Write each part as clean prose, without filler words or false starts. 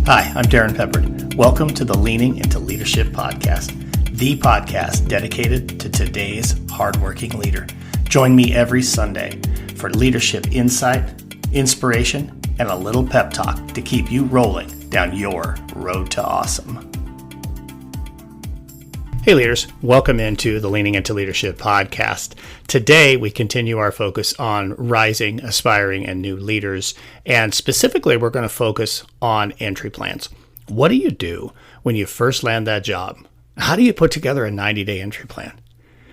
Hi, I'm Darrin Peppard. Welcome to the Leaning into Leadership podcast, the podcast dedicated to today's hardworking leader. Join me every Sunday for leadership insight, inspiration, and a little pep talk to keep you rolling down your road to awesome. Hey leaders, welcome into the Leaning into Leadership podcast. Today, we continue our focus on rising, aspiring, and new leaders. And specifically, we're going to focus on entry plans. What do you do when you first land that job? How do you put together a 90-day entry plan?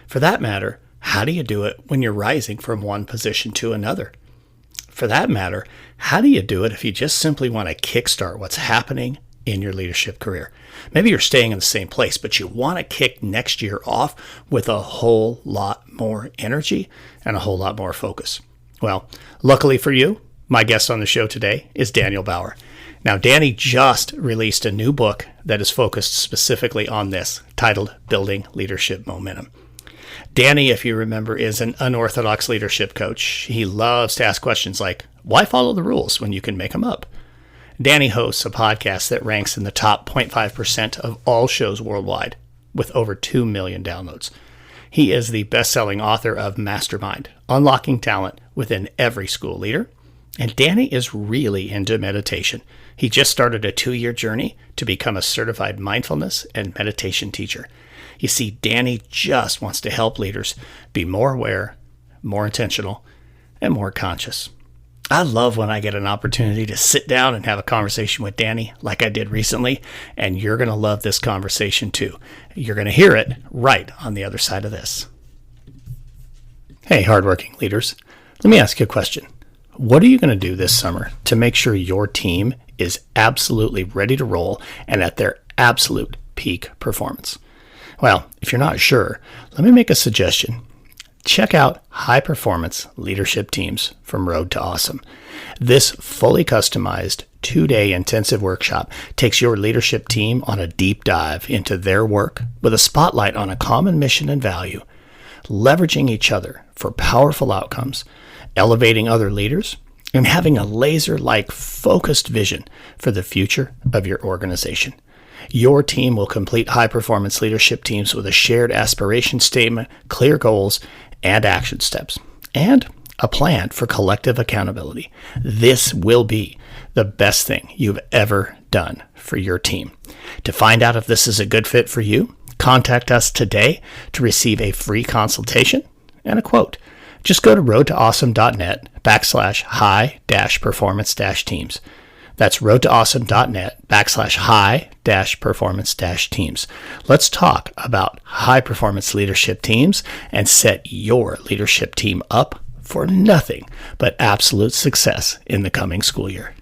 For that matter, how do you do it when you're rising from one position to another? For that matter, how do you do it if you just simply want to kickstart what's happening in your leadership career? Maybe you're staying in the same place, but you want to kick next year off with a whole lot more energy and a whole lot more focus. Well, luckily for you, my guest on the show today is Daniel Bauer. Now, Danny just released a new book that is focused specifically on this, titled Building Leadership Momentum. Danny, if you remember, is an unorthodox leadership coach. He loves to ask questions like, why follow the rules when you can make them up? Danny hosts a podcast that ranks in the top 0.5% of all shows worldwide with over 2 million downloads. He is the best-selling author of Mastermind, Unlocking Talent Within Every School Leader. And Danny is really into meditation. He just started a 2-year journey to become a certified mindfulness and meditation teacher. You see, Danny just wants to help leaders be more aware, more intentional, and more conscious. I love when I get an opportunity to sit down and have a conversation with Danny like I did recently, and you're going to love this conversation too. You're going to hear it right on the other side of this. Hey, hardworking leaders, let me ask you a question. What are you going to do this summer to make sure your team is absolutely ready to roll and at their absolute peak performance? Well, if you're not sure, let me make a suggestion. Check out High Performance Leadership Teams from Road to Awesome. This fully customized 2-day intensive workshop takes your leadership team on a deep dive into their work with a spotlight on a common mission and value, leveraging each other for powerful outcomes, elevating other leaders, and having a laser-like focused vision for the future of your organization. Your team will complete high-performance leadership teams with a shared aspiration statement, clear goals, and action steps, and a plan for collective accountability. This will be the best thing you've ever done for your team. To find out if this is a good fit for you, contact us today to receive a free consultation and a quote. Just go to roadtoawesome.net/high-performance-teams. That's roadtoawesome.net/high-performance-teams. Let's talk about high-performance leadership teams and set your leadership team up for nothing but absolute success in the coming school year.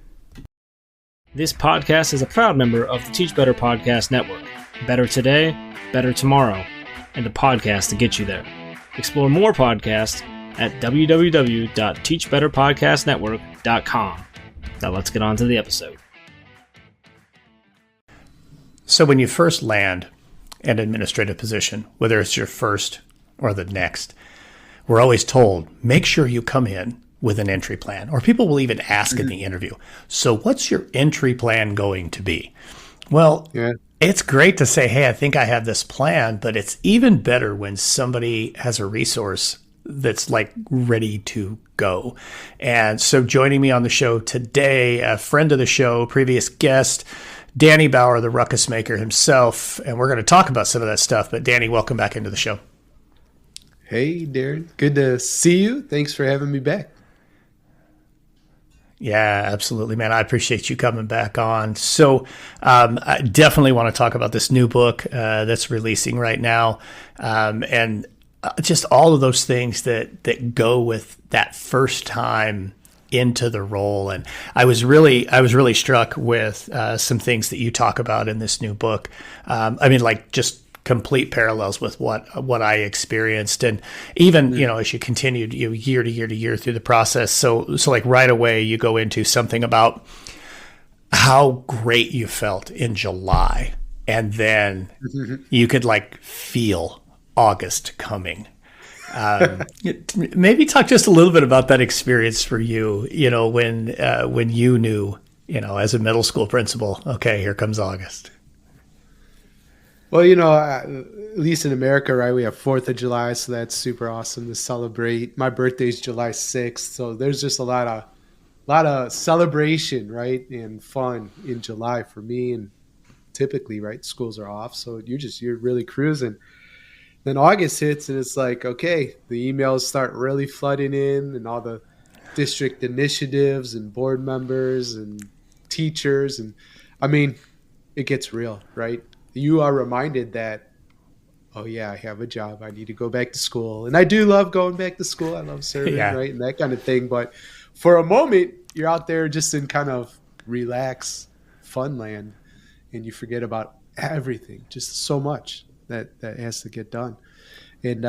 This podcast is a proud member of the Teach Better Podcast Network. Better today, better tomorrow, and the podcast to get you there. Explore more podcasts at www.teachbetterpodcastnetwork.com. Now let's get on to the episode. So when you first land an administrative position, whether it's your first or the next, we're always told, make sure you come in with an entry plan. Or people will even ask in the interview, so what's your entry plan going to be? Well, It's great to say, hey, I think I have this plan, but it's even better when somebody has a resource that's like ready to go. And so joining me on the show today, a friend of the show, previous guest, Danny Bauer, the ruckus maker himself. And we're going to talk about some of that stuff. But Danny, welcome back into the show. Hey, Darrin. Good to see you. Thanks for having me back. Yeah, absolutely, man. I appreciate you coming back on. So I definitely want to talk about this new book that's releasing right now. And just all of those things that go with that first time into the role. And I was really struck with some things that you talk about in this new book. I mean, like just complete parallels with what I experienced. And even, as you continued year to year to year through the process. So like right away you go into something about how great you felt in July. And then you could like feel August coming. Maybe talk just a little bit about that experience for you, when you knew as a middle school principal, okay, here comes August. Well, at least in America, right, we have 4th of July, so that's super awesome to celebrate. My birthday's July 6th, so there's just a lot of celebration, right, and fun in July for me. And typically, right, schools are off, so you're really cruising. Then August hits, and it's like, okay, the emails start really flooding in, and all the district initiatives and board members and teachers, and I mean, it gets real, right? You are reminded that, oh yeah, I have a job. I need to go back to school. And I do love going back to school. I love serving, right? And that kind of thing. But for a moment, you're out there just in kind of relax, fun land, and you forget about everything, just so much that has to get done. And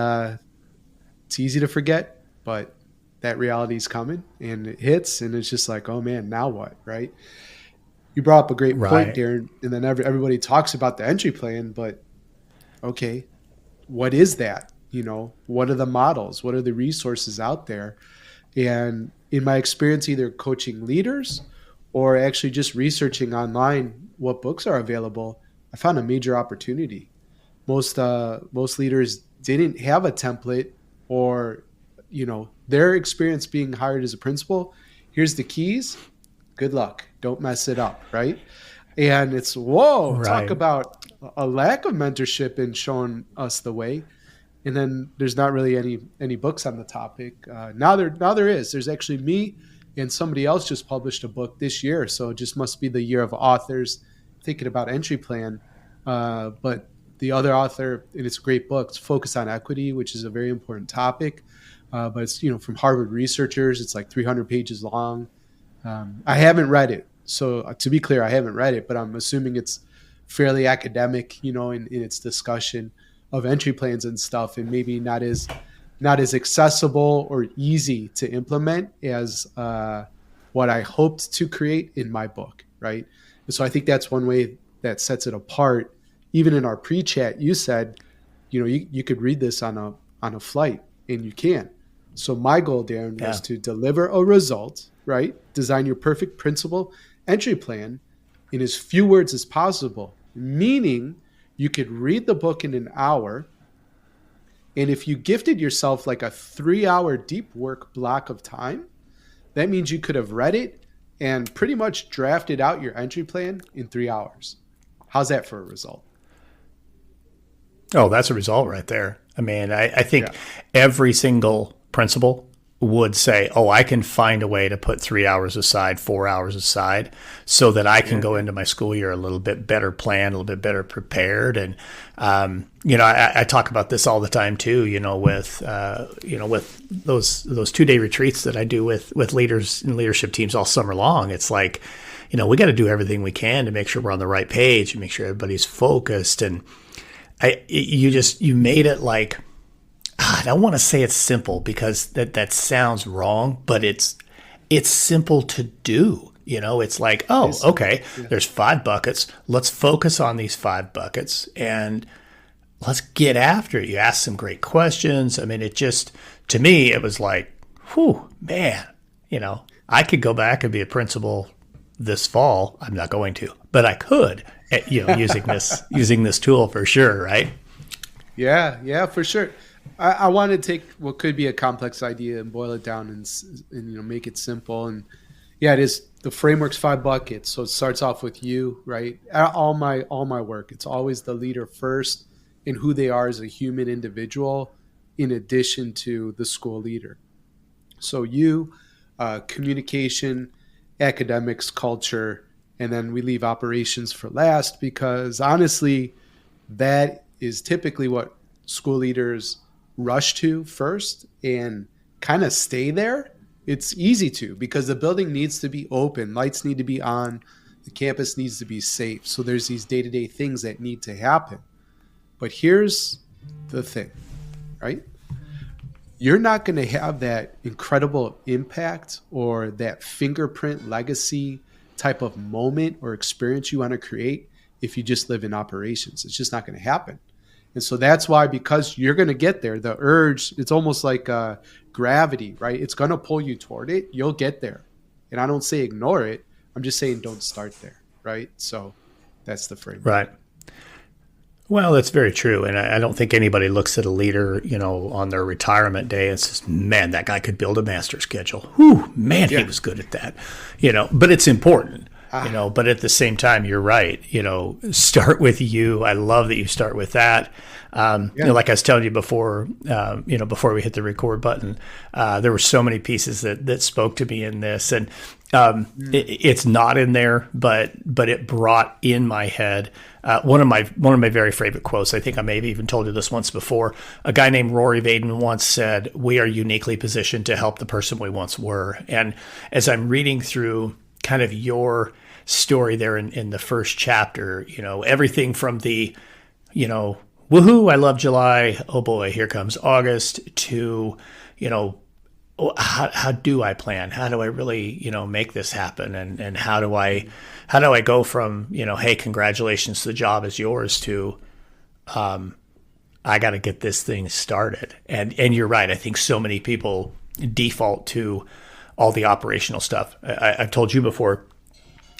it's easy to forget, but that reality is coming and it hits, and it's just like, oh man, now what, right? You brought up a great point, Darrin, and then everybody talks about the entry plan, but okay, what is that? What are the models? What are the resources out there? And in my experience, either coaching leaders or actually just researching online what books are available, I found a major opportunity. Most leaders didn't have a template, or their experience being hired as a principal. Here's the keys. Good luck. Don't mess it up, right? And it's, talk about a lack of mentorship in showing us the way. And then there's not really any books on the topic. Now there is. There's actually me and somebody else just published a book this year. So it just must be the year of authors thinking about entry plan. But the other author, and it's a great book, it's Focus on Equity, which is a very important topic. But it's, from Harvard researchers. It's like 300 pages long. I haven't read it. So to be clear, I haven't read it, but I'm assuming it's fairly academic, in its discussion of entry plans and stuff, and maybe not as accessible or easy to implement as what I hoped to create in my book, right? And so I think that's one way that sets it apart. Even in our pre-chat, you said, you could read this on a flight, and you can. So my goal, Darrin, was to deliver a result, right? Design your perfect principal entry plan in as few words as possible, meaning you could read the book in an hour. And if you gifted yourself like a 3-hour deep work block of time, that means you could have read it and pretty much drafted out your entry plan in 3 hours. How's that for a result? Oh, that's a result right there. I mean, I think every single principal would say, oh, I can find a way to put 3 hours aside, 4 hours aside, so that I can go into my school year a little bit better planned, a little bit better prepared. And, I talk about this all the time too, with those 2-day retreats that I do with leaders and leadership teams all summer long. It's like, we got to do everything we can to make sure we're on the right page and make sure everybody's focused. And you made it like, I don't want to say it's simple because that sounds wrong, but it's simple to do. It's like, okay, there's 5 buckets. Let's focus on these 5 buckets and let's get after it. You ask some great questions. I mean, to me, it was like, whew, man, I could go back and be a principal this fall. I'm not going to, but I could, using this tool for sure. Right. Yeah, for sure. I want to take what could be a complex idea and boil it down and make it simple. And it is, the framework's 5 buckets. So it starts off with you, right? All my work, it's always the leader first and who they are as a human individual, in addition to the school leader. So you, communication, academics, culture, and then we leave operations for last, because honestly, that is typically what school leaders rush to first and kind of stay there. It's easy to, because the building needs to be open, lights need to be on, the campus needs to be safe. So there's these day-to-day things that need to happen. But here's the thing, right? You're not going to have that incredible impact or that fingerprint legacy type of moment or experience you want to create if you just live in operations. It's just not going to happen. And so that's why, because you're going to get there, the urge, it's almost like gravity, right? It's going to pull you toward it. You'll get there. And I don't say ignore it. I'm just saying don't start there, right? So that's the framework. Right. Well, that's very true. And I don't think anybody looks at a leader, on their retirement day and says, man, that guy could build a master schedule. Whew, man, he was good at that. But it's important, but at the same time, you're right. Start with you. I love that you start with that. Like I was telling you before, before we hit the record button, there were so many pieces that spoke to me in this, and it's not in there, but it brought in my head one of my very favorite quotes. I think I may have even told you this once before. A guy named Rory Vaden once said, "We are uniquely positioned to help the person we once were." And as I'm reading through kind of your story there in the first chapter, everything from the, woohoo, I love July, oh boy, here comes August, to, how do I plan? How do I really, make this happen? And how do I go from, hey, congratulations, the job is yours, to, I got to get this thing started. And you're right. I think so many people default to all the operational stuff. I've told you before,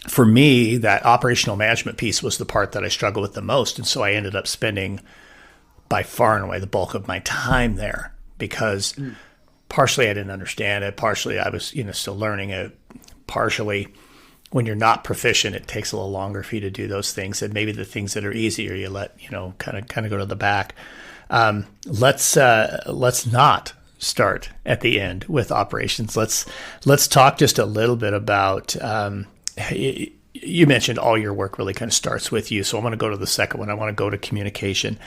for me, that operational management piece was the part that I struggled with the most. And so I ended up spending by far and away the bulk of my time there, because partially I didn't understand it. Partially I was, still learning it. Partially, when you're not proficient, it takes a little longer for you to do those things. And maybe the things that are easier, you let, kind of go to the back. Let's not start at the end with operations. Let's talk just a little bit about, you mentioned all your work really kind of starts with you. So I want to go to the second one. I want to go to communication.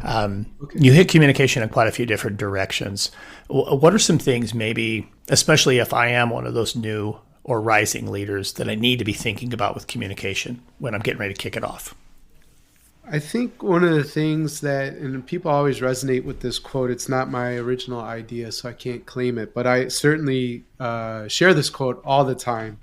Okay. You hit communication in quite a few different directions. What are some things, maybe, especially if I am one of those new or rising leaders, that I need to be thinking about with communication when I'm getting ready to kick it off? I think one of the things that, and people always resonate with this quote, it's not my original idea, so I can't claim it, but I certainly share this quote all the time.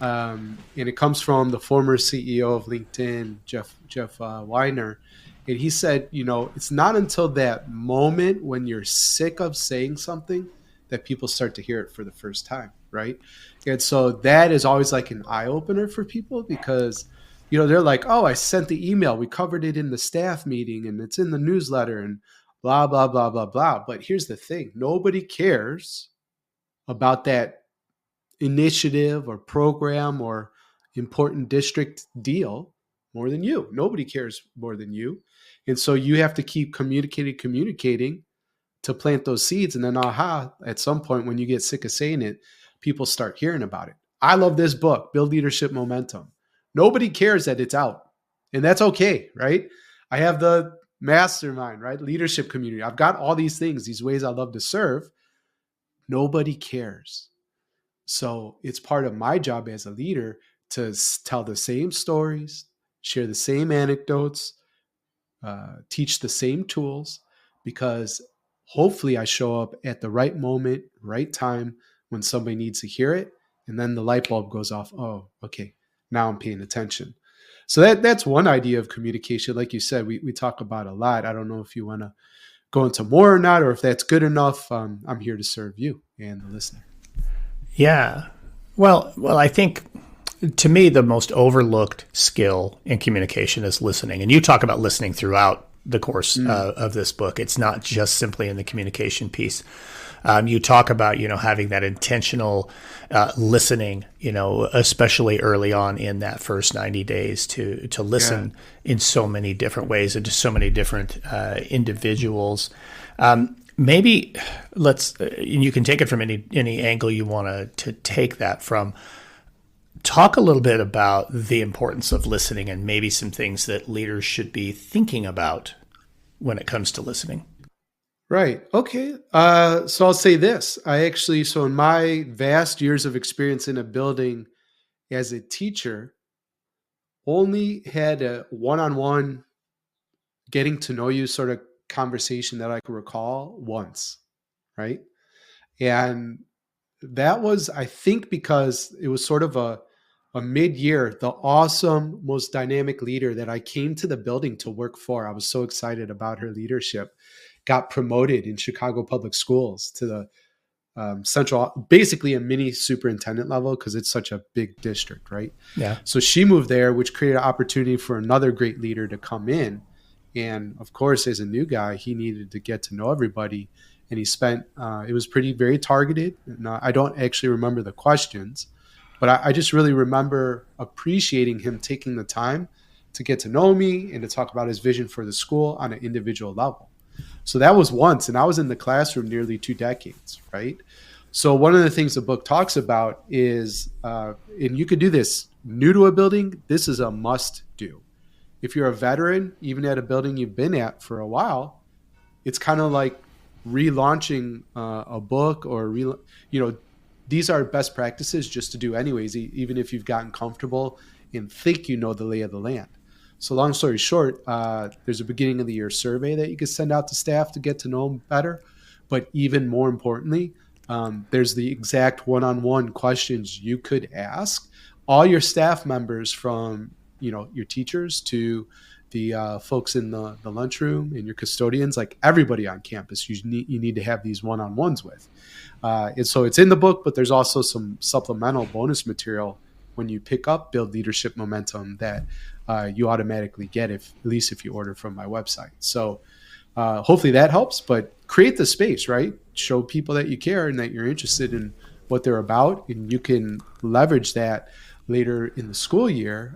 And it comes from the former CEO of LinkedIn, Jeff Weiner. And he said, it's not until that moment when you're sick of saying something that people start to hear it for the first time, right? And so that is always like an eye-opener for people, because, they're like, oh, I sent the email. We covered it in the staff meeting and it's in the newsletter and blah, blah, blah, blah, blah. But here's the thing. Nobody cares about that initiative or program or important district deal more than you. Nobody cares more than you. And so you have to keep communicating to plant those seeds. And then, at some point when you get sick of saying it, people start hearing about it. I love this book, Build Leadership Momentum. Nobody cares that it's out. And that's okay, right? I have the mastermind, right? Leadership community. I've got all these things, these ways I love to serve. Nobody cares. So it's part of my job as a leader to tell the same stories, share the same anecdotes, teach the same tools, because hopefully I show up at the right moment, right time, when somebody needs to hear it. And then the light bulb goes off. Oh, okay. Now I'm paying attention. So that's one idea of communication. Like you said, we talk about a lot. I don't know if you want to go into more or not, or if that's good enough. I'm here to serve you and the listener. Yeah. Well, I think, to me, the most overlooked skill in communication is listening. And you talk about listening throughout the course of this book. It's not just simply in the communication piece. You talk about, having that intentional listening, especially early on in that first 90 days to listen in so many different ways and to so many different individuals. Maybe you can take it from any angle you want to take that from. Talk a little bit about the importance of listening and maybe some things that leaders should be thinking about when it comes to listening. Right. Okay. So I'll say this. So in my vast years of experience in a building as a teacher, only had a one-on-one getting to know you sort of conversation that I can recall once. Right. And that was, I think, because it was sort of a mid-year, the awesome, most dynamic leader that I came to the building to work for. I was so excited about her leadership. Got promoted in Chicago Public Schools to the basically a mini superintendent level because it's such a big district, right? Yeah. So she moved there, which created an opportunity for another great leader to come in. And of course, as a new guy, he needed to get to know everybody. And he spent, it was very targeted. And I don't actually remember the questions, but I just really remember appreciating him taking the time to get to know me and to talk about his vision for the school on an individual level. So that was once, and I was in the classroom nearly 2 decades, right? So one of the things the book talks about is, and you could do this new to a building, this is a must do. If you're a veteran, even at a building you've been at for a while, it's kind of like relaunching a book or, these are best practices just to do anyways, even if you've gotten comfortable and think you know the lay of the land. So long story short, there's a beginning of the year survey that you can send out to staff to get to know them better. But even more importantly, there's the exact one-on-one questions you could ask all your staff members, from your teachers to the folks in the lunchroom and your custodians, like everybody on campus. You need to have these one-on-ones with. And so it's in the book, but there's also some supplemental bonus material when you pick up Build Leadership Momentum that you automatically get, at least if you order from my website. So hopefully that helps, but create the space, right? Show people that you care and that you're interested in what they're about, and you can leverage that later in the school year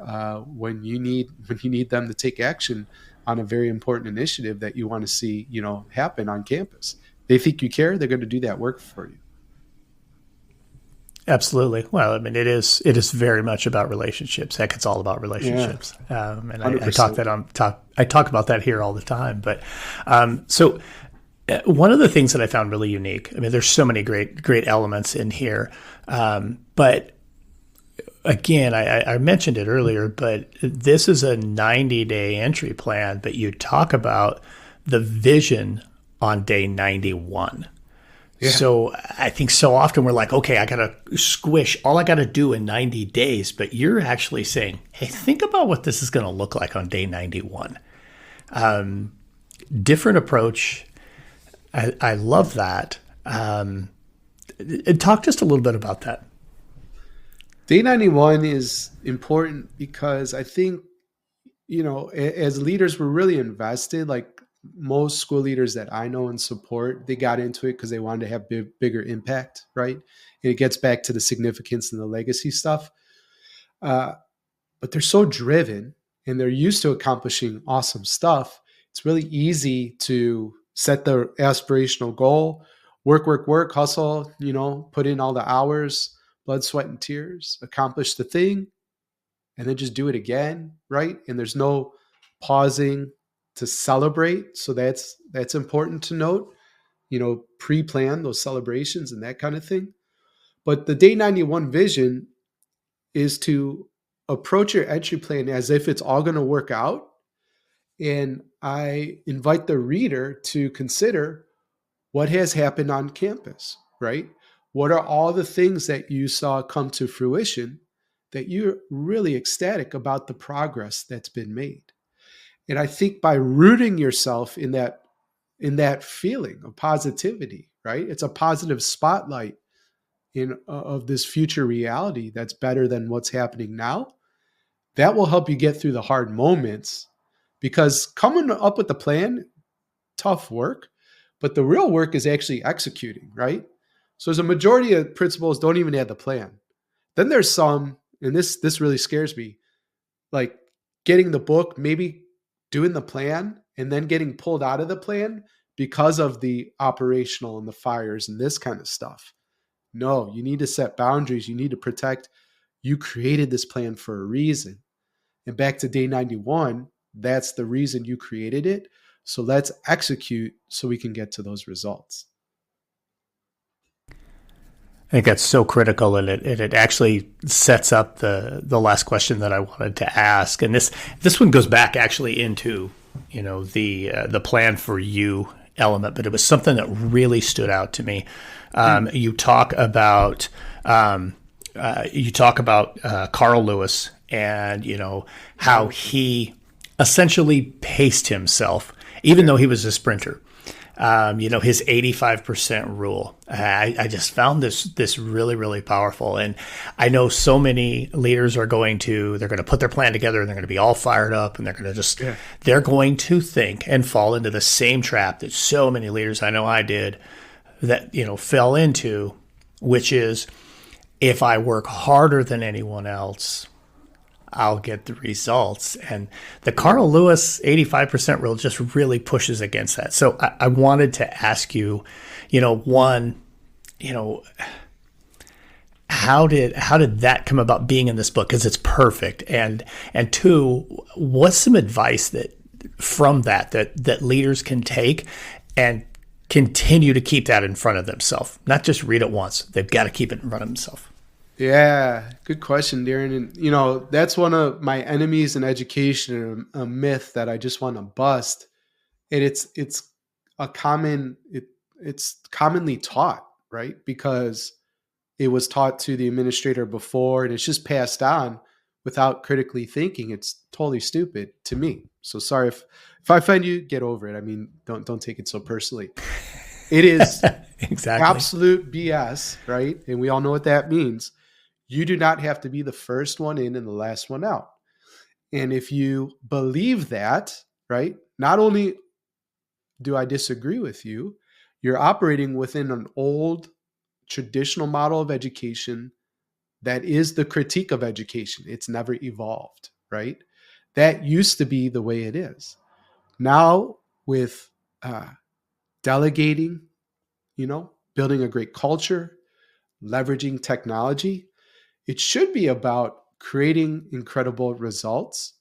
when you need them to take action on a very important initiative that you want to see happen on campus. They think you care, they're going to do that work for you. Absolutely. Well, I mean, it is very much about relationships. Heck, it's all about relationships. Yeah. And I talk about that here all the time. But so one of the things that I found really unique, I mean, there's so many great elements in here. But again, I mentioned it earlier, but this is a 90-day entry plan, but you talk about the vision on day 91. Yeah. So I think so often we're like, okay, I got to squish all I got to do in 90 days. But you're actually saying, hey, think about what this is going to look like on day 91. Different approach. I love that. Talk just a little bit about that. Day 91 is important because I think, as leaders, we're really invested. Like most school leaders that I know and support, they got into it because they wanted to have bigger impact, right? And it gets back to the significance and the legacy stuff. But they're so driven and they're used to accomplishing awesome stuff. It's really easy to set the aspirational goal, work, hustle, put in all the hours, blood, sweat, and tears, accomplish the thing, and then just do it again, right? And there's no pausing to celebrate. So that's important to note, pre-plan those celebrations and that kind of thing. But the day 91 vision is to approach your entry plan as if it's all going to work out. And I invite the reader to consider what has happened on campus, right? What are all the things that you saw come to fruition that you're really ecstatic about the progress that's been made? And I think by rooting yourself in that feeling of positivity, right? It's a positive spotlight of this future reality that's better than what's happening now. That will help you get through the hard moments, because coming up with the plan, tough work, but the real work is actually executing, right? So there's a majority of principals don't even have the plan. Then there's some, and this really scares me, like getting the book, maybe doing the plan, and then getting pulled out of the plan because of the operational and the fires and this kind of stuff. No, you need to set boundaries. You need to protect. You created this plan for a reason. And back to day 91, that's the reason you created it. So let's execute so we can get to those results. I think that's so critical, and it actually sets up the last question that I wanted to ask. And this one goes back actually into the plan for you element, but it was something that really stood out to me. You talk about Carl Lewis and how he essentially paced himself, even though he was a sprinter. his 85% rule. I just found this really, really powerful. And I know so many leaders they're going to put their plan together and they're going to be all fired up and they're going to they're going to think and fall into the same trap that so many leaders I know I did that, fell into, which is if I work harder than anyone else, I'll get the results. And the Carl Lewis 85% rule just really pushes against that. So I wanted to ask you, one, how did that come about being in this book? Because it's perfect. And two, what's some advice that leaders can take and continue to keep that in front of themselves? Not just read it once. They've got to keep it in front of themselves. Yeah, good question, Darrin. And, that's one of my enemies in education, a myth that I just want to bust. And it's commonly taught, right? Because it was taught to the administrator before and it's just passed on without critically thinking. It's totally stupid to me. So sorry if I offend you, get over it. I mean, don't take it so personally. It is exactly absolute BS, right? And we all know what that means. You do not have to be the first one in and the last one out. And if you believe that, right, not only do I disagree with you, you're operating within an old traditional model of education that is the critique of education. It's never evolved, right? That used to be the way it is. Now with delegating, building a great culture, leveraging technology, it should be about creating incredible results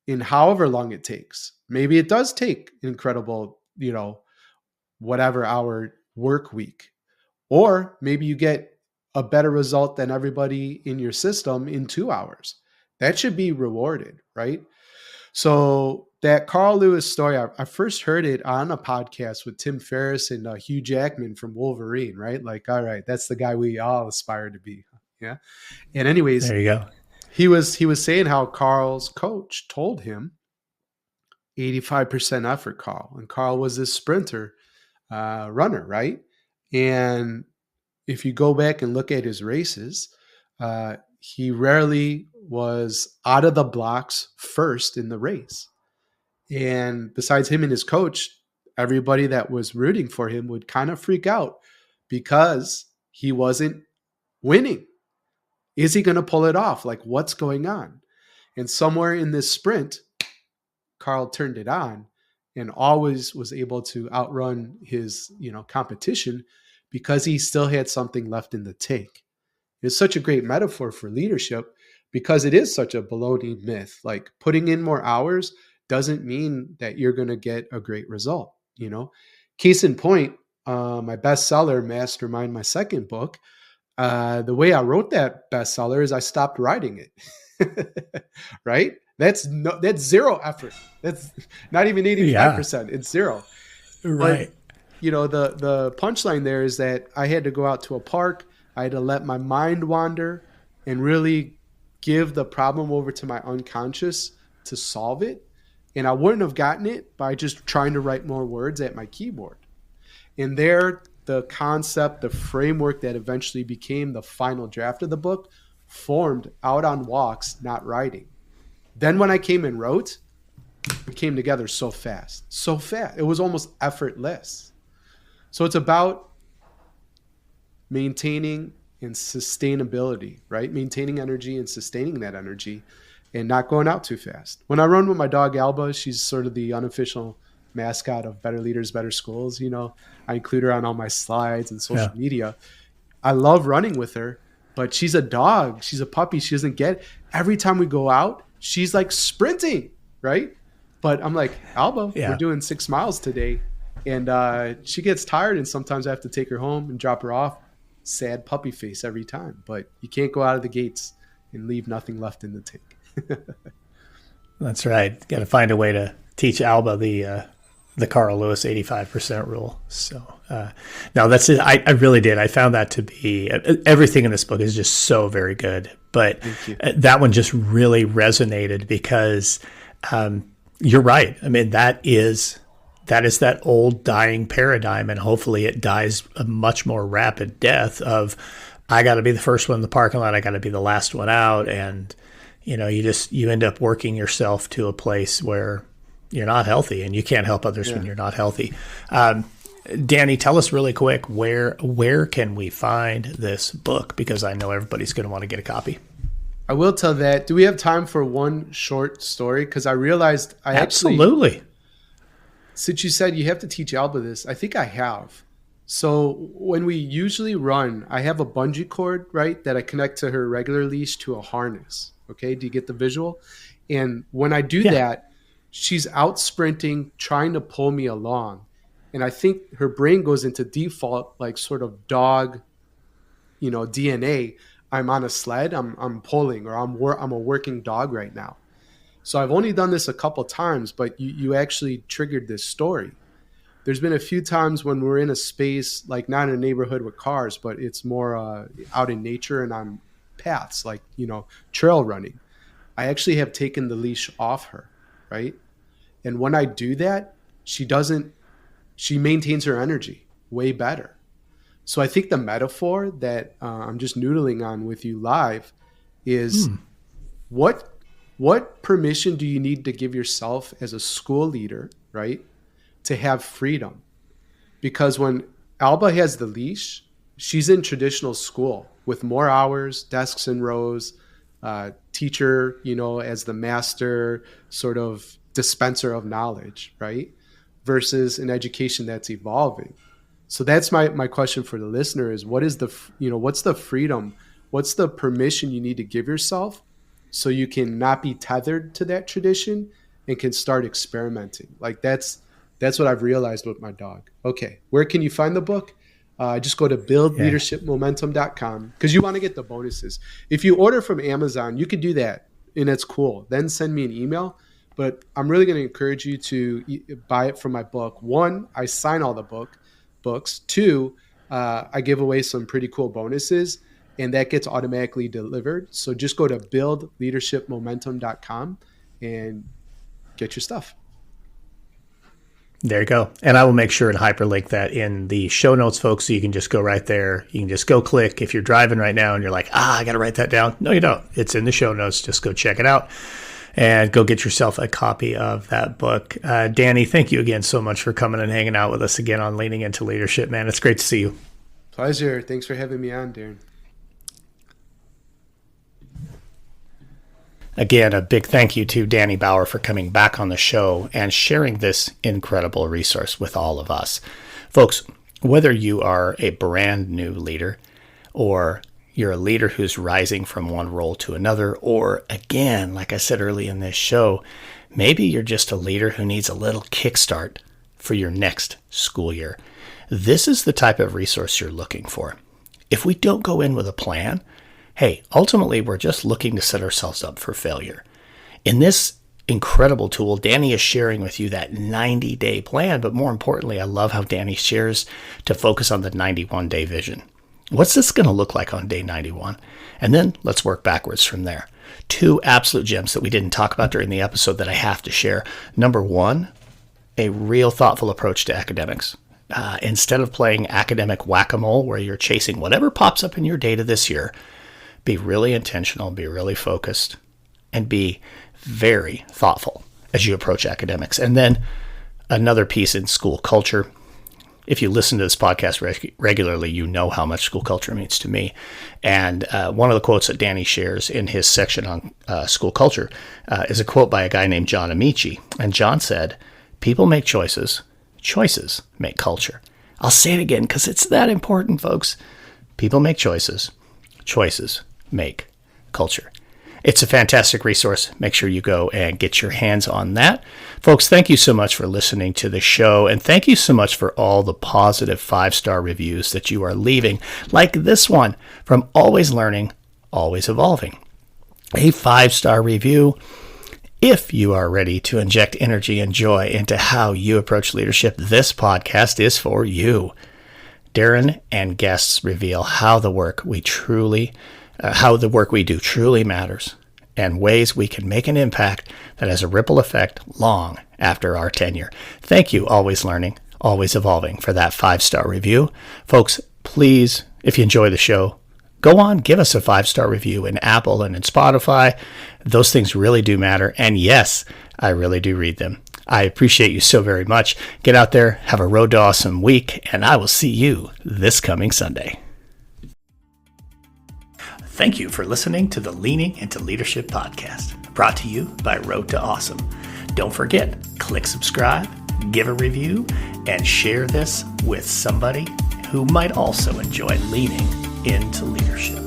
in however long it takes. Maybe it does take incredible, whatever hour work week. Or maybe you get a better result than everybody in your system in 2 hours. That should be rewarded, right? So that Carl Lewis story, I first heard it on a podcast with Tim Ferriss and Hugh Jackman from Wolverine, right? Like, all right, that's the guy we all aspire to be. Yeah. And anyways, there you go. He was saying how Carl's coach told him 85% effort, Carl. And Carl was this sprinter runner, right? And if you go back and look at his races, he rarely was out of the blocks first in the race. And besides him and his coach, everybody that was rooting for him would kind of freak out because he wasn't winning. Is he going to pull it off? Like, what's going on? And somewhere in this sprint, Carl turned it on and always was able to outrun his, competition because he still had something left in the tank. It's such a great metaphor for leadership because it is such a baloney myth. Like, putting in more hours doesn't mean that you're going to get a great result. Case in point, my bestseller, Mastermind, my second book, the way I wrote that bestseller is I stopped writing it, right? That's zero effort. That's not even 85%. It's zero. Right. But, the punchline there is that I had to go out to a park. I had to let my mind wander and really give the problem over to my unconscious to solve it. And I wouldn't have gotten it by just trying to write more words at my keyboard. And there, the concept, the framework that eventually became the final draft of the book formed out on walks, not writing. Then when I came and wrote, it came together so fast. It was almost effortless. So it's about maintaining and sustainability, right? Maintaining energy and sustaining that energy and not going out too fast. When I run with my dog, Alba, she's sort of the unofficial mascot of Better Leaders, Better Schools. I include her on all my slides and social media. I love running with her, but she's a dog. She's a puppy. She doesn't get, every time we go out, she's like sprinting, right? But I'm like, Alba, we're doing 6 miles today. And she gets tired and sometimes I have to take her home and drop her off. Sad puppy face every time, but you can't go out of the gates and leave nothing left in the tank. That's right. Got to find a way to teach Alba the Carl Lewis 85% rule. So no, that's it. I really did. I found that to be, everything in this book is just so very good. But that one just really resonated because you're right. I mean, that is that is that old dying paradigm, and hopefully it dies a much more rapid death of, I got to be the first one in the parking lot, I got to be the last one out, and you end up working yourself to a place where you're not healthy, and you can't help others when you're not healthy. Danny, tell us really quick, where can we find this book? Because I know everybody's going to want to get a copy. I will tell that. Do we have time for one short story? Because I realized Absolutely. Since you said you have to teach Alba this, I think I have. So when we usually run, I have a bungee cord, right, that I connect to her regular leash to a harness. Okay, do you get the visual? And when I do that, she's out sprinting, trying to pull me along. And I think her brain goes into default, like sort of dog, DNA. I'm on a sled, I'm pulling, or I'm a working dog right now. So I've only done this a couple times, but you actually triggered this story. There's been a few times when we're in a space, like not in a neighborhood with cars, but it's more out in nature and on paths, like, trail running. I actually have taken the leash off her, right? And when I do that, she maintains her energy way better. So I think the metaphor that I'm just noodling on with you live is what permission do you need to give yourself as a school leader, right, to have freedom? Because when Alba has the leash, she's in traditional school with more hours, desks in rows, teacher, as the master sort of dispenser of knowledge, right, versus an education that's evolving. So that's my question for the listener is, what is what's the freedom? What's the permission you need to give yourself so you can not be tethered to that tradition and can start experimenting? Like that's what I've realized with my dog. Okay, where can you find the book? Just go to buildleadershipmomentum.com because you want to get the bonuses. If you order from Amazon, you can do that, and it's cool. Then send me an email. But I'm really going to encourage you to buy it from my book. One, I sign all the books. Two, I give away some pretty cool bonuses, and that gets automatically delivered. So just go to buildleadershipmomentum.com and get your stuff. There you go. And I will make sure and hyperlink that in the show notes, folks, so you can just go right there. You can just go click. If you're driving right now and you're like, I got to write that down. No, you don't. It's in the show notes. Just go check it out and go get yourself a copy of that book. Danny, thank you again so much for coming and hanging out with us again on Leaning Into Leadership, man. It's great to see you. Pleasure. Thanks for having me on, Darrin. Again, a big thank you to Danny Bauer for coming back on the show and sharing this incredible resource with all of us. Folks, whether you are a brand new leader or you're a leader who's rising from one role to another, or again, like I said early in this show, maybe you're just a leader who needs a little kickstart for your next school year. This is the type of resource you're looking for. If we don't go in with a plan, hey, ultimately, we're just looking to set ourselves up for failure. In this incredible tool, Danny is sharing with you that 90-day plan, but more importantly, I love how Danny shares to focus on the 91-day vision. What's this going to look like on day 91? And then let's work backwards from there. Two absolute gems that we didn't talk about during the episode that I have to share. Number one, a real thoughtful approach to academics. Instead of playing academic whack-a-mole where you're chasing whatever pops up in your data this year, be really intentional, be really focused, and be very thoughtful as you approach academics. And then another piece in school culture. If you listen to this podcast regularly, you know how much school culture means to me. And one of the quotes that Danny shares in his section on school culture is a quote by a guy named John Amici. And John said, "People make choices. Choices make culture." I'll say it again because it's that important, folks. People make choices. Choices make culture. It's a fantastic resource. Make sure you go and get your hands on that. Folks, thank you so much for listening to the show, and thank you so much for all the positive 5-star reviews that you are leaving, like this one from Always Learning, Always Evolving. A 5-star review. If you are ready to inject energy and joy into how you approach leadership, this podcast is for you. Darrin and guests reveal how the work we do truly matters and ways we can make an impact that has a ripple effect long after our tenure. Thank you, Always Learning, Always Evolving, for that 5-star review. Folks, please, if you enjoy the show, go on, give us a 5-star review in Apple and in Spotify. Those things really do matter. And yes, I really do read them. I appreciate you so very much. Get out there, have a Road to Awesome week, and I will see you this coming Sunday. Thank you for listening to the Leaning into Leadership podcast, brought to you by Road to Awesome. Don't forget, click subscribe, give a review, and share this with somebody who might also enjoy leaning into leadership.